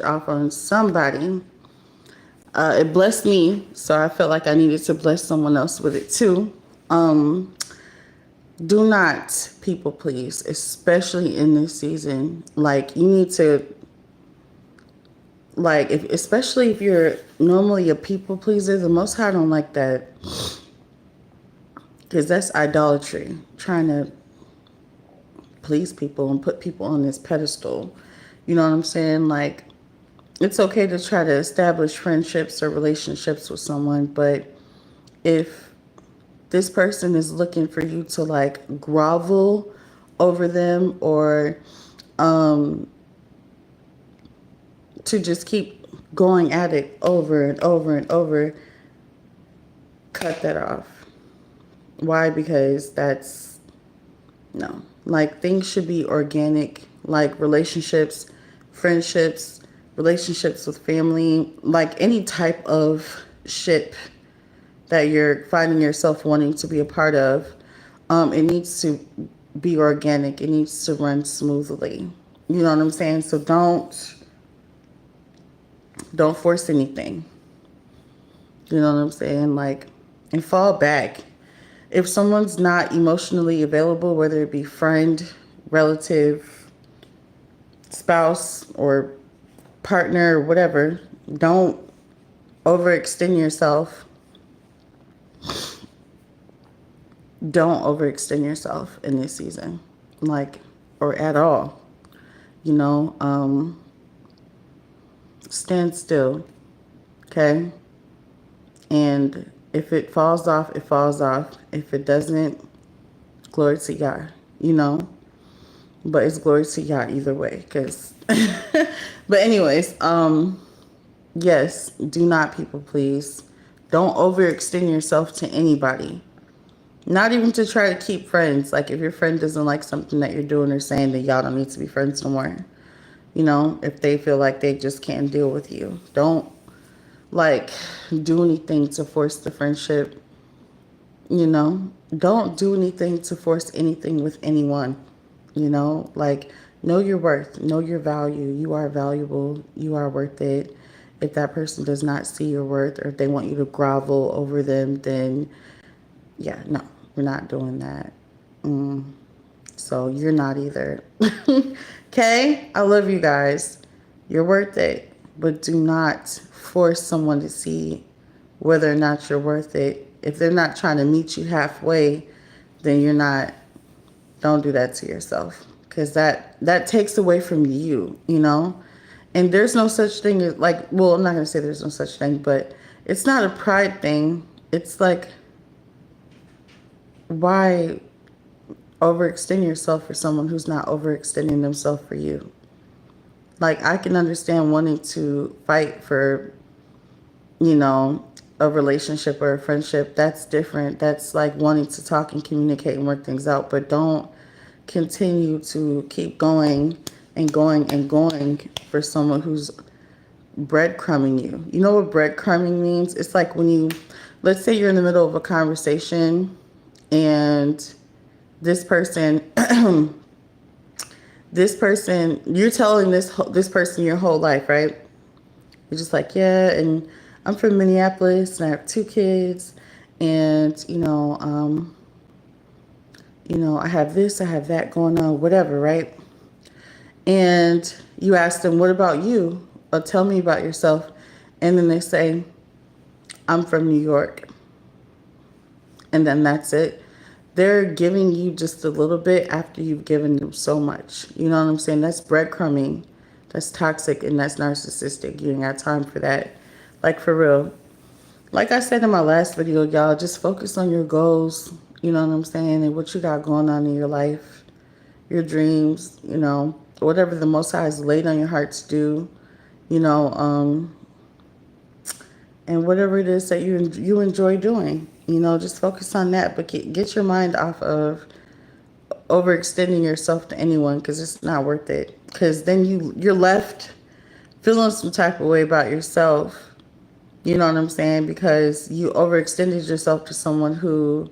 off on somebody. It blessed me, so I felt like I needed to bless someone else with it too. Um, do not people please, especially in this season. Like you need to, like, if especially if you're normally a people pleaser, the Most High don't like that because that's idolatry. Trying to please people and put people on this pedestal. You know what I'm saying? Like, it's okay to try to establish friendships or relationships with someone, but if this person is looking for you to like grovel over them or um, to just keep going at it over and over and over, cut that off. Why? Because that's no. Like things should be organic, like relationships, friendships, relationships with family, like any type of ship that you're finding yourself wanting to be a part of. It needs to be organic. It needs to run smoothly. You know what I'm saying? So don't force anything. You know what I'm saying? Like, and fall back. If someone's not emotionally available, whether it be friend, relative, spouse, or partner, or whatever, don't overextend yourself. Don't overextend yourself in this season, like, or at all. You know, stand still, okay? And if it falls off, it falls off. If it doesn't, glory to God, you know? But it's glory to God either way, because... But anyways, yes, do not people please. Don't overextend yourself to anybody. Not even to try to keep friends. Like, if your friend doesn't like something that you're doing or saying, then y'all don't need to be friends no more. You know, if they feel like they just can't deal with you. Don't, like, do anything to force the friendship. You know, don't do anything to force anything with anyone. You know, like, know your worth, know your value. You are valuable, you are worth it. If that person does not see your worth or if they want you to grovel over them, then yeah, no, we're not doing that. So you're not either. Okay? I love you guys. You're worth it. But do not force someone to see whether or not you're worth it. If they're not trying to meet you halfway, then you're not. Don't do that to yourself. Because that takes away from you, you know? And there's no such thing as, like, well, I'm not going to say there's no such thing, but it's not a pride thing. It's like, why overextend yourself for someone who's not overextending themselves for you? Like, I can understand wanting to fight for, you know, a relationship or a friendship. That's different. That's like wanting to talk and communicate and work things out. But don't continue to keep going and going and going for someone who's breadcrumbing you. You know what breadcrumbing means? It's like when you, let's say you're in the middle of a conversation and this person, you're telling this person your whole life, right? You're just like, yeah, and I'm from Minneapolis and I have 2 kids, and I have this, I have that going on, whatever, right? And you ask them, what about you? Or tell me about yourself. And then they say, I'm from New York. And then that's it. They're giving you just a little bit after you've given them so much. You know what I'm saying? That's breadcrumbing. That's toxic and that's narcissistic. You ain't got time for that. Like, for real. Like I said in my last video, y'all, just focus on your goals. You know what I'm saying? And what you got going on in your life. Your dreams, you know. Whatever the Most High has laid on your heart to do. You know, and whatever it is that you enjoy doing. You know, just focus on that. But get your mind off of overextending yourself to anyone, because it's not worth it. Because then you're left feeling some type of way about yourself. You know what I'm saying? Because you overextended yourself to someone who,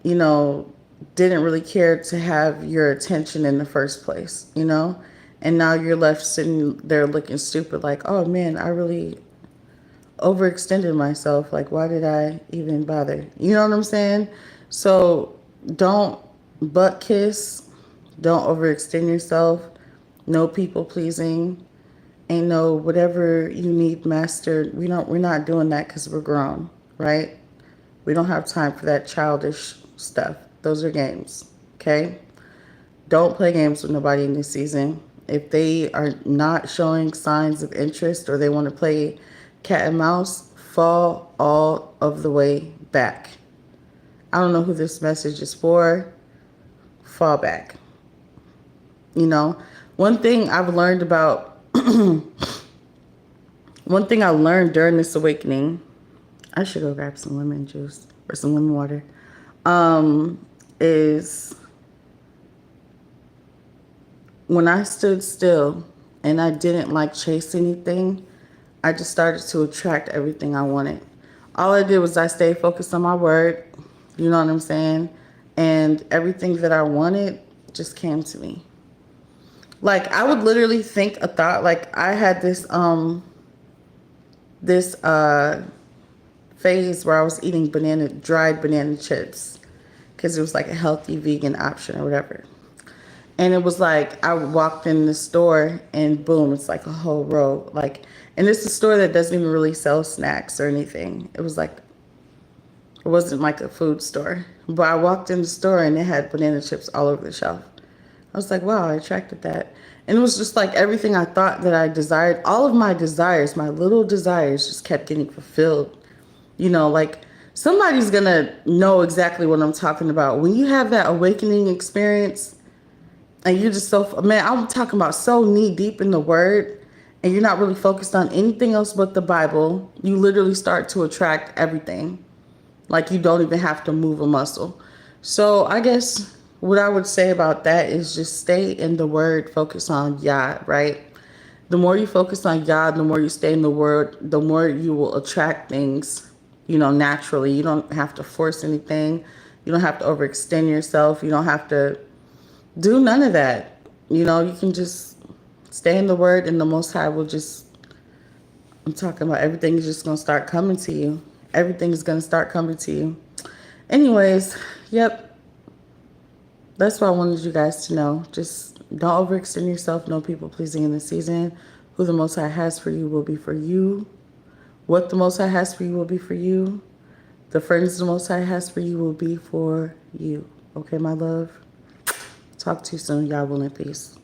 you know, didn't really care to have your attention in the first place, you know? And now you're left sitting there looking stupid like, oh man, I really overextended myself. Like, why did I even bother? You know what I'm saying? So don't butt kiss. Don't overextend yourself. No people pleasing. Ain't no whatever you need mastered. We're not doing that because we're grown, right? We don't have time for that childish stuff. Those are games. Okay? Don't play games with nobody in this season. If they are not showing signs of interest or they want to play cat and mouse, fall all of the way back. I don't know who this message is for. Fall back. You know, one thing I've learned about, one thing I learned during this awakening, I should go grab some lemon juice or some lemon water, is when I stood still and I didn't like chase anything, I just started to attract everything I wanted. All I did was I stayed focused on my word, you know what I'm saying? And everything that I wanted just came to me. Like, I would literally think a thought, like I had this phase where I was eating dried banana chips because it was like a healthy vegan option or whatever. And it was like I walked in the store and boom, it's like a whole row. Like, and it's a store that doesn't even really sell snacks or anything. It wasn't like a food store. But I walked in the store and it had banana chips all over the shelf. I was like, wow, I attracted that. And it was just like everything I thought that I desired, all of my desires, my little desires just kept getting fulfilled. You know, like somebody's gonna know exactly what I'm talking about. When you have that awakening experience, and you're just so, man, I'm talking about so knee deep in the word and you're not really focused on anything else but the Bible. You literally start to attract everything. Like you don't even have to move a muscle. So I guess what I would say about that is just stay in the word, focus on Yah, right? The more you focus on Yah, the more you stay in the word, the more you will attract things, you know, naturally. You don't have to force anything. You don't have to overextend yourself. You don't have to do none of that. You know, you can just stay in the word and the Most High will just, I'm talking about everything is just going to start coming to you. Everything is going to start coming to you. Anyways, yep. That's what I wanted you guys to know. Just don't overextend yourself. No people pleasing in this season. Who the Most High has for you will be for you. What the Most High has for you will be for you. The friends the Most High has for you will be for you. Okay, my love? Talk to you soon. Y'all will in peace.